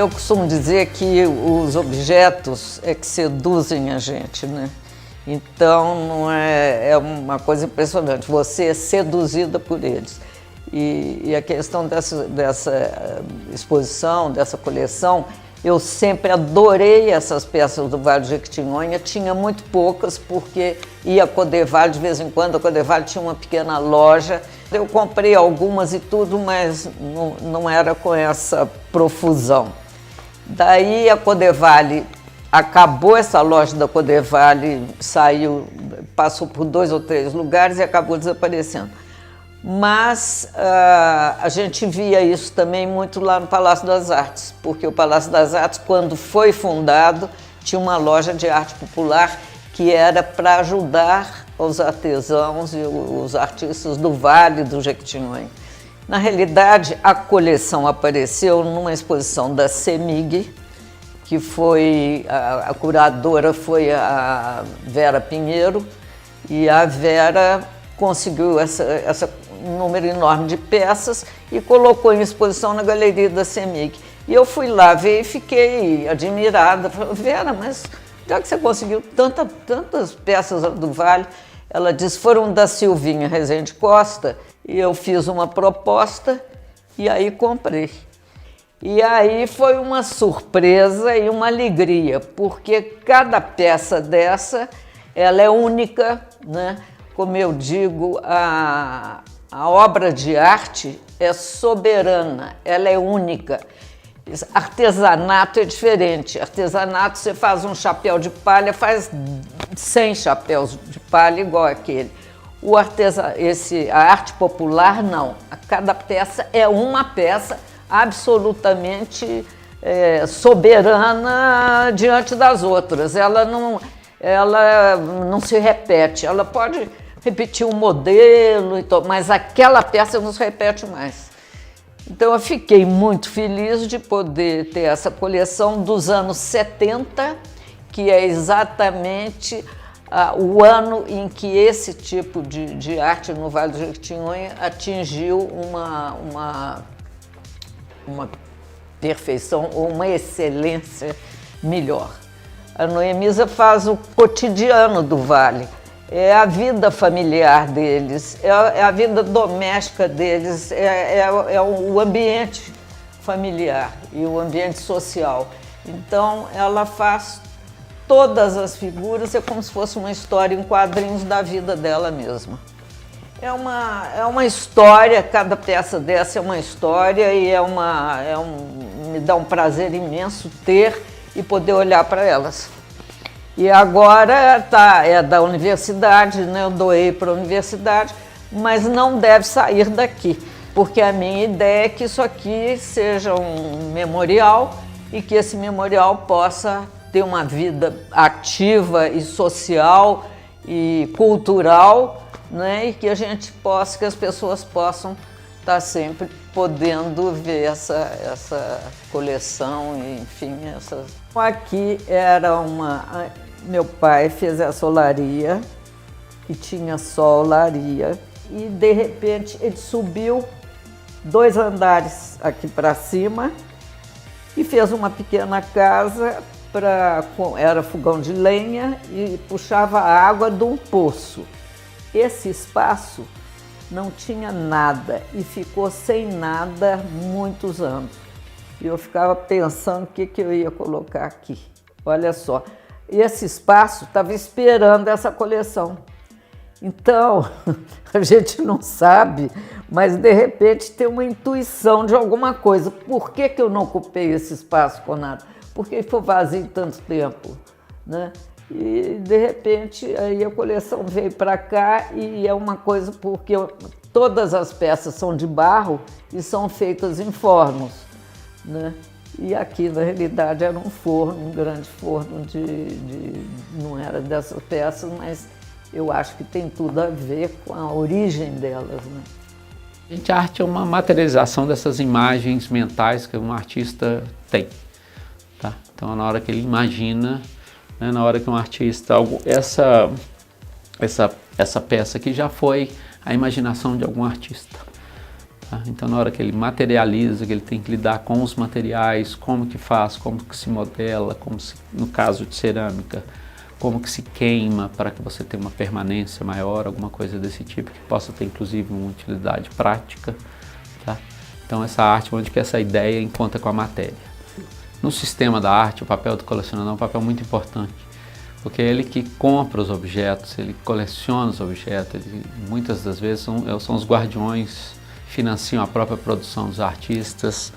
Eu costumo dizer que os objetos é que seduzem a gente, né? Então, não é uma coisa impressionante, você é seduzida por eles. E a questão dessa exposição, dessa coleção, eu sempre adorei essas peças do Vale do Jequitinhonha, tinha muito poucas, porque ia a Codevale, de vez em quando a Codevale tinha uma pequena loja. Eu comprei algumas e tudo, mas não era com essa profusão. Daí a Codevale, acabou essa loja da Codevale, saiu, passou por 2 ou 3 lugares e acabou desaparecendo. Mas a gente via isso também muito lá no Palácio das Artes, porque o Palácio das Artes, quando foi fundado, tinha uma loja de arte popular que era para ajudar os artesãos e os artistas do Vale do Jequitinhonha. Na realidade, a coleção apareceu numa exposição da CEMIG, que foi, a curadora foi a Vera Pinheiro, e a Vera conseguiu esse número enorme de peças e colocou em exposição na galeria da CEMIG. E eu fui lá ver e fiquei admirada. Falei, Vera, mas já que você conseguiu tantas peças do Vale? Ela disse, foram da Silvinha Rezende Costa, e eu fiz uma proposta e aí comprei. E aí foi uma surpresa e uma alegria, porque cada peça dessa, ela é única, né? Como eu digo, a obra de arte é soberana, ela é única. Artesanato é diferente. Artesanato, você faz um chapéu de palha, faz 100 chapéus de palha igual aquele. A arte popular, não. Cada peça é uma peça absolutamente soberana diante das outras. Ela não se repete. Ela pode repetir um modelo, mas aquela peça não se repete mais. Então eu fiquei muito feliz de poder ter essa coleção dos anos 70, que é exatamente o ano em que esse tipo de arte no Vale do Jequitinhonha atingiu uma perfeição ou uma excelência melhor. A Noemisa faz o cotidiano do Vale. É a vida familiar deles, é a vida doméstica deles, é o ambiente familiar e o ambiente social. Então, ela faz todas as figuras, é como se fosse uma história em quadrinhos da vida dela mesma. É uma história, cada peça dessa é uma história e me dá um prazer imenso ter e poder olhar para elas. E agora é da universidade, né? Eu doei para a universidade, mas não deve sair daqui, porque a minha ideia é que isso aqui seja um memorial e que esse memorial possa ter uma vida ativa e social e cultural, né? E que que as pessoas possam estar sempre podendo ver essa coleção, e, enfim, Aqui era meu pai fez essa olaria, que tinha só olaria, e de repente ele subiu 2 andares aqui para cima e fez uma pequena casa, era fogão de lenha e puxava a água de um poço. Esse espaço não tinha nada e ficou sem nada muitos anos. E eu ficava pensando o que eu ia colocar aqui. Olha só, esse espaço estava esperando essa coleção. Então, a gente não sabe, mas de repente tem uma intuição de alguma coisa. Por que eu não ocupei esse espaço com nada? Porque ficou vazio tanto tempo, né? E de repente aí a coleção veio para cá e é uma coisa porque todas as peças são de barro e são feitas em fornos, né? E aqui na realidade era um forno, um grande forno não era dessas peças, mas eu acho que tem tudo a ver com a origem delas, né? Gente, a arte é uma materialização dessas imagens mentais que um artista tem, tá? Então, na hora que ele imagina, né, na hora que um artista... Essa peça aqui já foi a imaginação de algum artista. Tá? Então, na hora que ele materializa, que ele tem que lidar com os materiais, como que faz, como que se modela, como se, no caso de cerâmica, como que se queima para que você tenha uma permanência maior, alguma coisa desse tipo, que possa ter inclusive uma utilidade prática. Tá? Então essa arte, onde que essa ideia encontra com a matéria. No sistema da arte, o papel do colecionador é um papel muito importante, porque é ele que compra os objetos, ele coleciona os objetos, ele, muitas das vezes são os guardiões, financiam a própria produção dos artistas.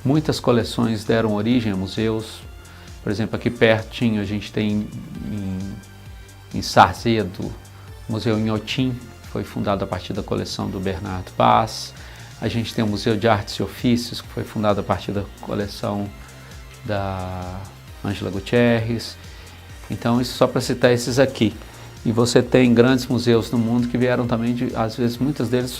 Muitas coleções deram origem a museus. Por exemplo, aqui pertinho a gente tem em Sarzedo, o Museu Inhotim, foi fundado a partir da coleção do Bernardo Paz. A gente tem o Museu de Artes e Ofícios, que foi fundado a partir da coleção da Ângela Gutierrez. Então, isso só para citar esses aqui. E você tem grandes museus no mundo que vieram também, às vezes, muitos deles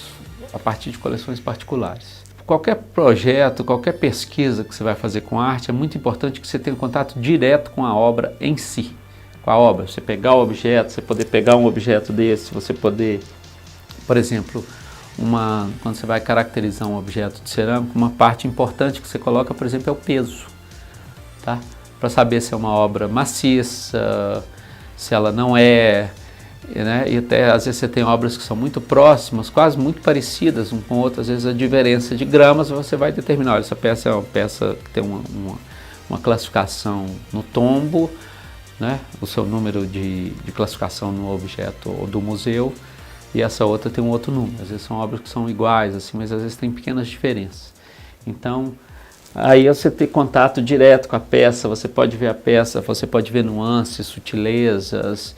a partir de coleções particulares. Qualquer projeto, qualquer pesquisa que você vai fazer com arte, é muito importante que você tenha contato direto com a obra em si. Com a obra, você pegar o objeto, você poder pegar um objeto desse, você poder, por exemplo, quando você vai caracterizar um objeto de cerâmica, uma parte importante que você coloca, por exemplo, é o peso. Tá? Para saber se é uma obra maciça, se ela não é, né? E até às vezes você tem obras que são muito próximas, quase muito parecidas um com o outro, às vezes a diferença de gramas você vai determinar, olha, essa peça é uma peça que tem uma classificação no tombo, né? O seu número de classificação no objeto ou do museu, e essa outra tem um outro número. Às vezes são obras que são iguais, assim, mas às vezes tem pequenas diferenças. Então, aí você tem contato direto com a peça, você pode ver a peça, você pode ver nuances, sutilezas,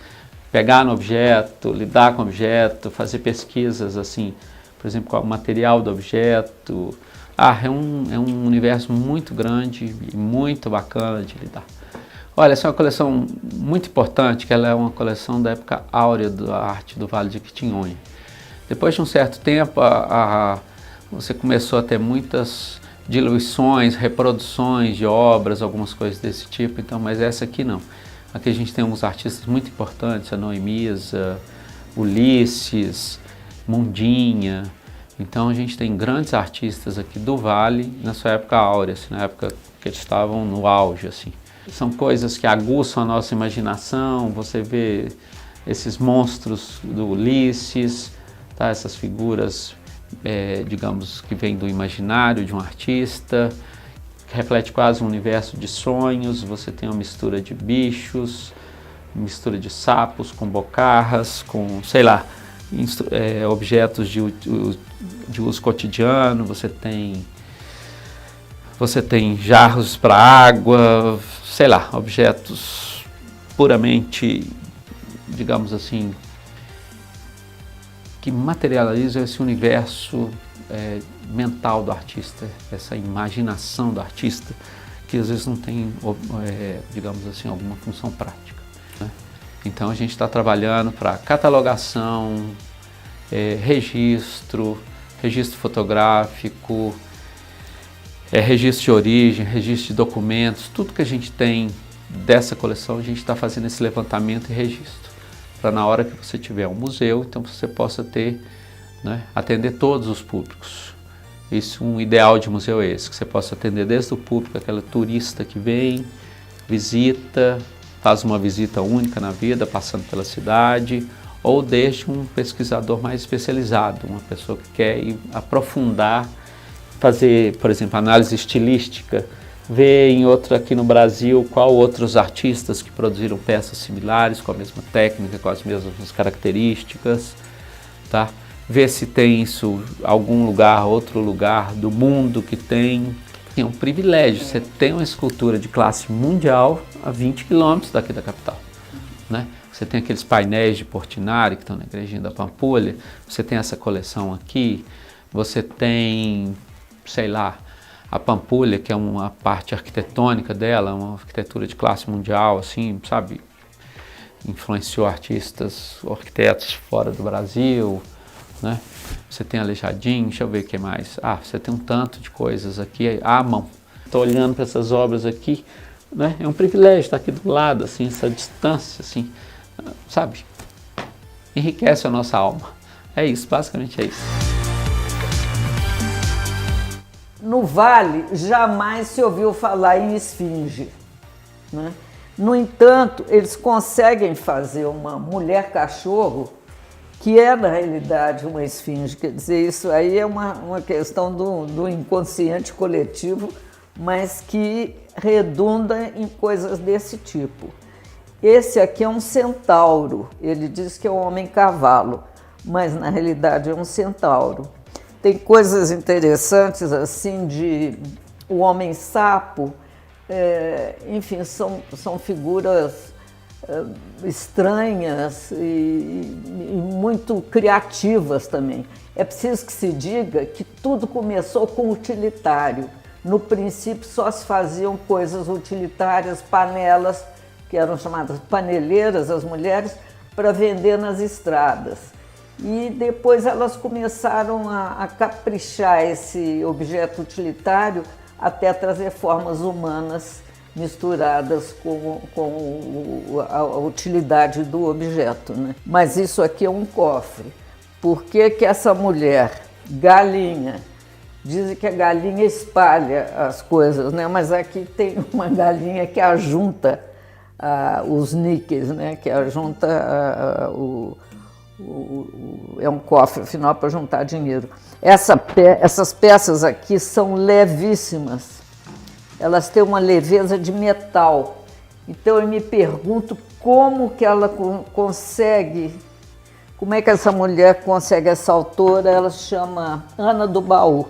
pegar no objeto, lidar com o objeto, fazer pesquisas, assim, por exemplo, com o material do objeto. É um universo muito grande e muito bacana de lidar. Olha, essa é uma coleção muito importante, que ela é uma coleção da época áurea da arte do Vale de Quitinhonha. Depois de um certo tempo, você começou a ter muitas diluições, reproduções de obras, algumas coisas desse tipo, então, mas essa aqui não. Aqui a gente tem uns artistas muito importantes, a Noemisa, Ulisses, Mundinha. Então a gente tem grandes artistas aqui do Vale, na sua época áurea, assim, na época que eles estavam no auge, assim. São coisas que aguçam a nossa imaginação, você vê esses monstros do Ulisses, tá? Essas figuras, digamos, que vêm do imaginário de um artista, que reflete quase um universo de sonhos. Você tem uma mistura de bichos, mistura de sapos com bocarras, com, sei lá, objetos de uso cotidiano. Você tem jarros para água, sei lá, objetos puramente, digamos assim, que materializam esse universo mental do artista, essa imaginação do artista, que às vezes não tem, digamos assim, alguma função prática, né? Então a gente está trabalhando para catalogação, registro fotográfico, registro de origem, registro de documentos, tudo que a gente tem dessa coleção, a gente está fazendo esse levantamento e registro, para na hora que você tiver um museu, então você possa ter, né, atender todos os públicos. Isso, um ideal de museu é esse, que você possa atender desde o público, aquela turista que vem, visita, faz uma visita única na vida, passando pela cidade, ou desde um pesquisador mais especializado, uma pessoa que quer ir aprofundar, fazer, por exemplo, análise estilística, ver aqui no Brasil qual outros artistas que produziram peças similares, com a mesma técnica, com as mesmas características, tá? Ver se tem isso algum lugar, outro lugar do mundo que tem. É um privilégio, você tem uma escultura de classe mundial a 20 quilômetros daqui da capital, né? Você tem aqueles painéis de Portinari que estão na Igrejinha da Pampulha, você tem essa coleção aqui, você tem, sei lá, a Pampulha, que é uma parte arquitetônica dela, uma arquitetura de classe mundial, assim, sabe? Influenciou artistas, arquitetos fora do Brasil, né? Você tem Aleijadinho, deixa eu ver o que mais. Você tem um tanto de coisas aqui à mão. Estou olhando para essas obras aqui, né? É um privilégio estar aqui do lado, assim, essa distância, assim, sabe? Enriquece a nossa alma. É isso, basicamente é isso. No Vale, jamais se ouviu falar em esfinge, né? No entanto, eles conseguem fazer uma mulher-cachorro que é, na realidade, uma esfinge. Quer dizer, isso aí é uma questão do inconsciente coletivo, mas que redunda em coisas desse tipo. Esse aqui é um centauro, ele diz que é um homem-cavalo, mas na realidade é um centauro. Tem coisas interessantes assim de o homem-sapo, enfim, são figuras estranhas e muito criativas também. É preciso que se diga que tudo começou com utilitário. No princípio só se faziam coisas utilitárias, panelas, que eram chamadas paneleiras, as mulheres, para vender nas estradas. E depois elas começaram a caprichar esse objeto utilitário até trazer formas humanas misturadas com a utilidade do objeto, né? Mas isso aqui é um cofre. Por que que essa mulher, galinha, dizem que a galinha espalha as coisas, né? Mas aqui tem uma galinha que ajunta os níqueis, né? Que ajunta é um cofre, afinal, para juntar dinheiro. Essas peças aqui são levíssimas. Elas têm uma leveza de metal. Então eu me pergunto como que ela consegue, como é que essa mulher consegue, essa autora, ela se chama Ana do Baú.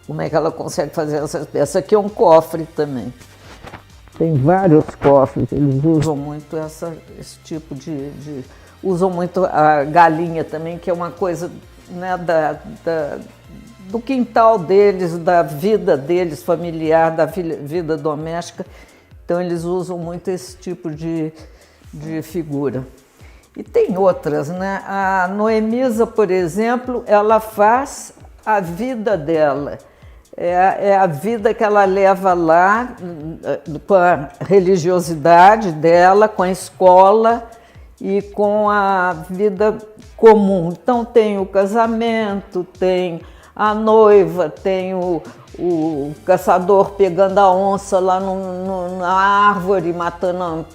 Como é que ela consegue fazer essas peças? Essa aqui é um cofre também. Tem vários cofres, eles usam muito esse tipo usam muito a galinha também, que é uma coisa, né, do quintal deles, da vida deles familiar, da vida doméstica. Então eles usam muito esse tipo de figura. E tem outras, né? A Noemisa, por exemplo, ela faz a vida dela. É a vida que ela leva lá, com a religiosidade dela, com a escola e com a vida comum. Então tem o casamento, tem a noiva, tem o caçador pegando a onça lá na árvore, matando,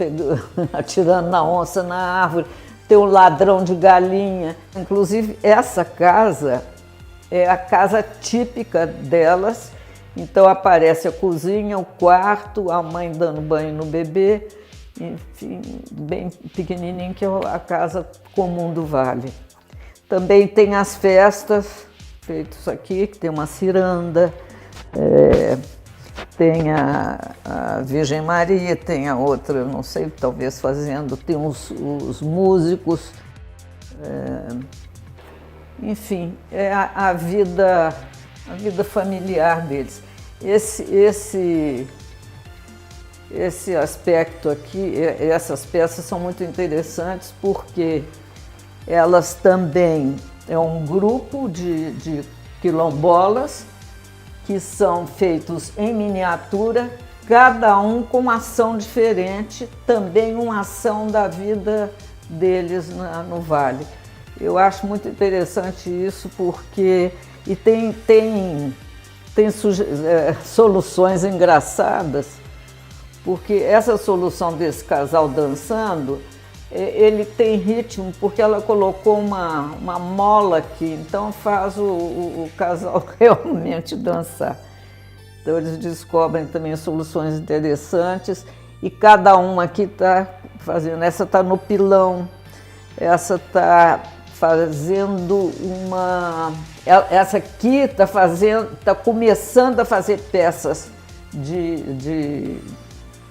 atirando na onça na árvore, tem o ladrão de galinha. Inclusive essa casa é a casa típica delas, então aparece a cozinha, o quarto, a mãe dando banho no bebê, enfim, bem pequenininho, que é a casa comum do Vale. Também tem as festas feitas aqui, que tem uma ciranda, tem a Virgem Maria, tem a outra, não sei, talvez fazendo, tem os músicos, enfim, é a vida familiar deles. Esse aspecto aqui, essas peças são muito interessantes porque elas também é um grupo de quilombolas que são feitos em miniatura, cada um com uma ação diferente, também uma ação da vida deles no Vale. Eu acho muito interessante isso porque tem soluções engraçadas, porque essa solução desse casal dançando, ele tem ritmo porque ela colocou uma mola aqui, então faz o casal realmente dançar. Então eles descobrem também soluções interessantes e cada uma aqui está fazendo. Essa está no pilão, essa está fazendo essa aqui está começando a fazer peças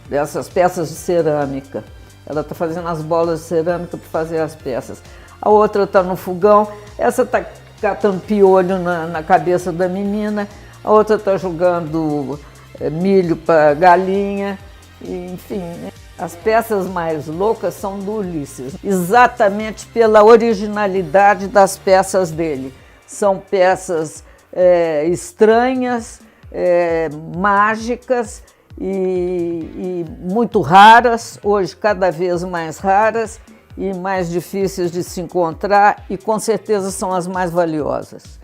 dessas peças de cerâmica. Ela está fazendo as bolas de cerâmica para fazer as peças. A outra está no fogão, essa está catando piolho na cabeça da menina, a outra está jogando milho para galinha, enfim. As peças mais loucas são do Ulisses, exatamente pela originalidade das peças dele. São peças estranhas, mágicas e muito raras, hoje cada vez mais raras e mais difíceis de se encontrar e com certeza são as mais valiosas.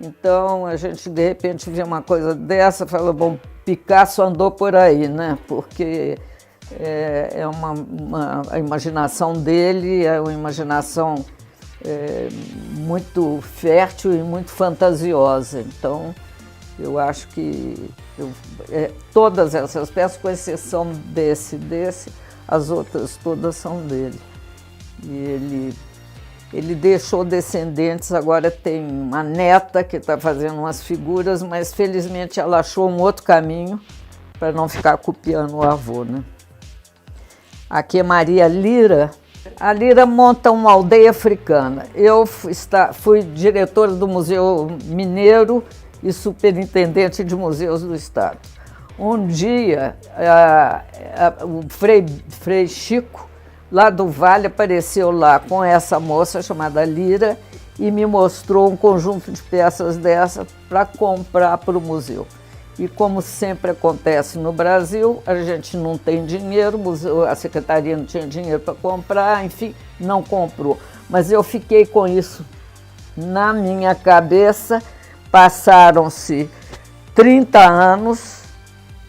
Então a gente de repente vê uma coisa dessa, fala, bom, Picasso andou por aí, né? Porque a imaginação dele é uma imaginação muito fértil e muito fantasiosa. Então eu acho que todas essas peças, com exceção desse, as outras todas são dele. E ele deixou descendentes, agora tem uma neta que está fazendo umas figuras, mas felizmente ela achou um outro caminho para não ficar copiando o avô, né? Aqui é Maria Lira. A Lira monta uma aldeia africana. Eu fui diretora do Museu Mineiro e superintendente de museus do Estado. Um dia, o Frei Chico, lá do Vale, apareceu lá com essa moça chamada Lira e me mostrou um conjunto de peças dessa para comprar para o museu. E como sempre acontece no Brasil, a gente não tem dinheiro, a secretaria não tinha dinheiro para comprar, enfim, não comprou. Mas eu fiquei com isso na minha cabeça, passaram-se 30 anos,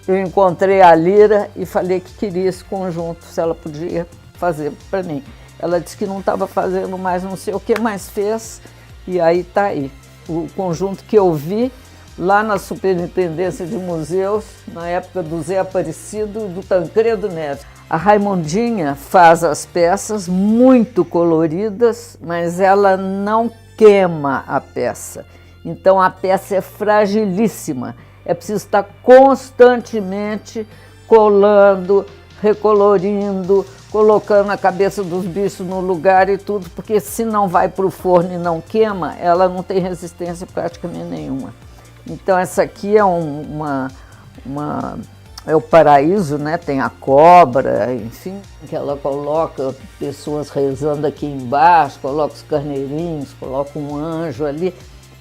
eu encontrei a Lira e falei que queria esse conjunto, se ela podia fazer para mim. Ela disse que não estava fazendo mais não sei o que, mas fez, e aí está aí. O conjunto que eu vi lá na Superintendência de Museus, na época do Zé Aparecido e do Tancredo Neves. A Raimundinha faz as peças muito coloridas, mas ela não queima a peça. Então a peça é fragilíssima. É preciso estar constantemente colando, recolorindo, colocando a cabeça dos bichos no lugar e tudo, porque se não vai para o forno e não queima, ela não tem resistência praticamente nenhuma. Então essa aqui é é o paraíso, né? Tem a cobra, enfim, que ela coloca pessoas rezando aqui embaixo, coloca os carneirinhos, coloca um anjo ali,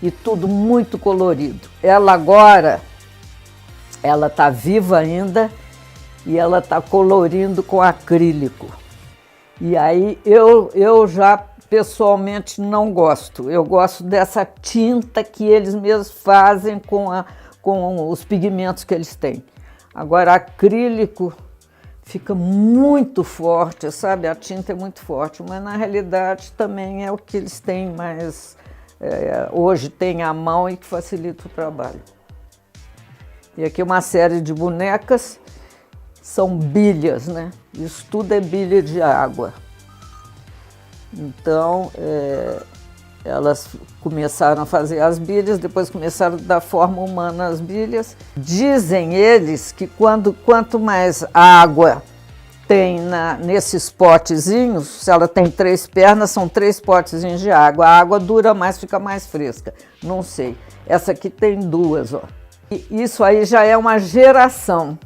e tudo muito colorido. Ela agora, ela está viva ainda e ela está colorindo com acrílico. E aí eu já pessoalmente não gosto. Eu gosto dessa tinta que eles mesmos fazem com os pigmentos que eles têm. Agora, acrílico fica muito forte, sabe? A tinta é muito forte, mas na realidade também é o que eles têm mais hoje tem à mão e que facilita o trabalho. E aqui uma série de bonecas, são bilhas, né? Isso tudo é bilha de água. Então, elas começaram a fazer as bilhas, depois começaram a dar forma humana às bilhas. Dizem eles que quanto mais água tem nesses potezinhos, se ela tem 3 pernas, são 3 potezinhos de água. A água dura mais, fica mais fresca. Não sei. Essa aqui tem 2, ó. E isso aí já é uma geração.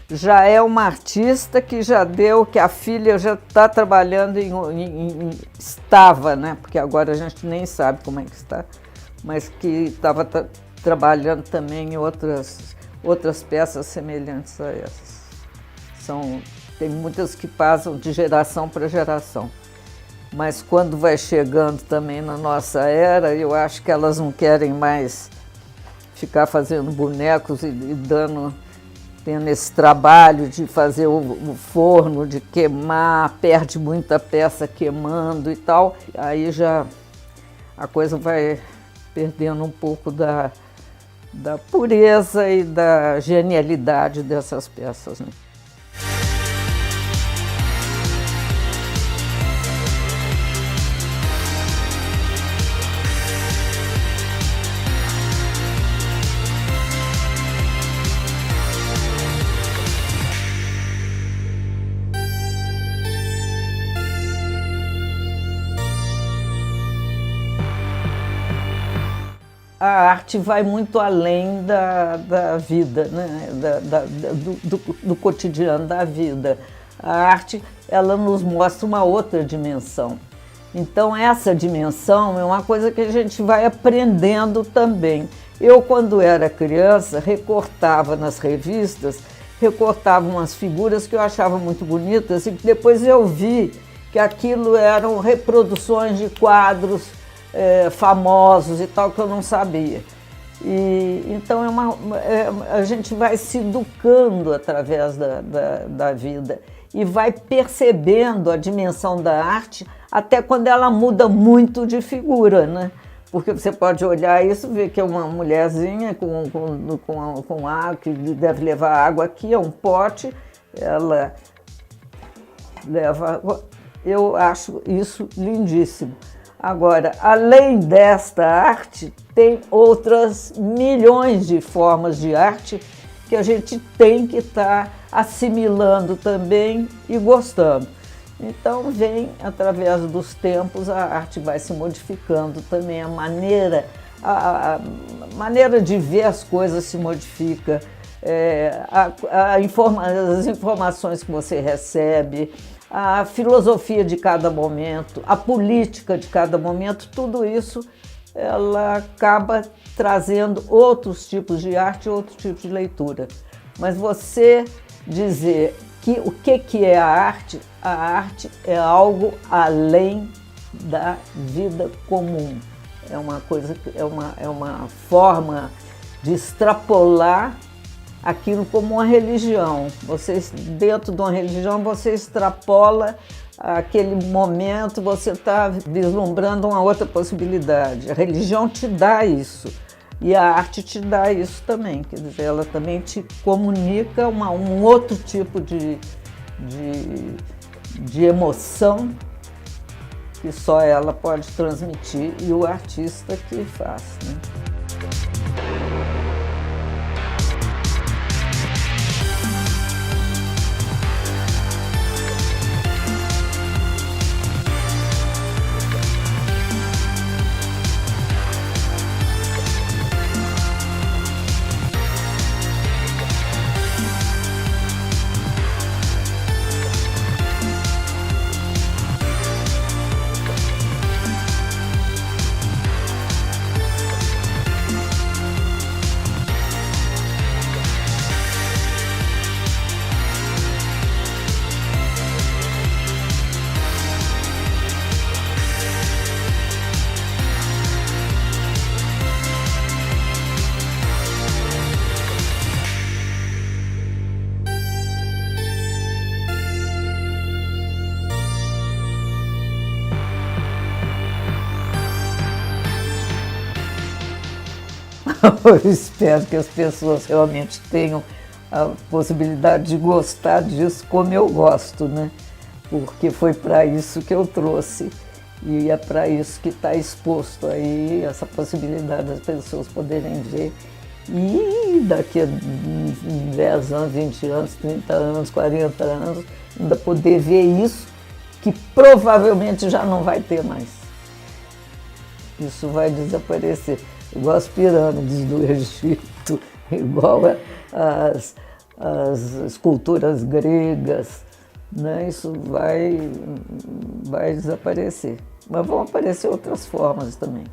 Já é uma artista que já deu, que a filha já está trabalhando estava, né? Porque agora a gente nem sabe como é que está, mas que estava trabalhando também em outras peças semelhantes a essas. Tem muitas que passam de geração para geração, mas quando vai chegando também na nossa era, eu acho que elas não querem mais ficar fazendo bonecos e tendo esse trabalho de fazer o forno, de queimar, perde muita peça queimando e tal. Aí já a coisa vai perdendo um pouco da pureza e da genialidade dessas peças, né? A arte vai muito além da vida, né? do cotidiano da vida. A arte, ela nos mostra uma outra dimensão. Então, essa dimensão é uma coisa que a gente vai aprendendo também. Eu, quando era criança, recortava nas revistas, recortava umas figuras que eu achava muito bonitas e depois eu vi que aquilo eram reproduções de quadros famosos e tal, que eu não sabia. E, então a gente vai se educando através da vida e vai percebendo a dimensão da arte até quando ela muda muito de figura, né? Porque você pode olhar isso e ver que é uma mulherzinha com água, que deve levar água aqui, é um pote, ela leva água. Eu acho isso lindíssimo. Agora, além desta arte, tem outras milhões de formas de arte que a gente tem que estar assimilando também e gostando. Então, vem, através dos tempos, a arte vai se modificando também, a maneira de ver as coisas se modifica, as informações que você recebe, a filosofia de cada momento, a política de cada momento, tudo isso ela acaba trazendo outros tipos de arte, outros tipos de leitura. Mas você dizer que o que é a arte é algo além da vida comum. É uma coisa, é uma forma de extrapolar aquilo como uma religião. Você, dentro de uma religião, você extrapola aquele momento, você está vislumbrando uma outra possibilidade. A religião te dá isso e a arte te dá isso também. Quer dizer, ela também te comunica um outro tipo de emoção que só ela pode transmitir e o artista que faz, né? Eu espero que as pessoas realmente tenham a possibilidade de gostar disso como eu gosto, né? Porque foi para isso que eu trouxe e é para isso que está exposto aí, essa possibilidade das pessoas poderem ver e daqui a 10 anos, 20 anos, 30 anos, 40 anos, ainda poder ver isso que provavelmente já não vai ter mais. Isso vai desaparecer. Igual as pirâmides do Egito, igual as esculturas gregas, né? Isso vai desaparecer. Mas vão aparecer outras formas também.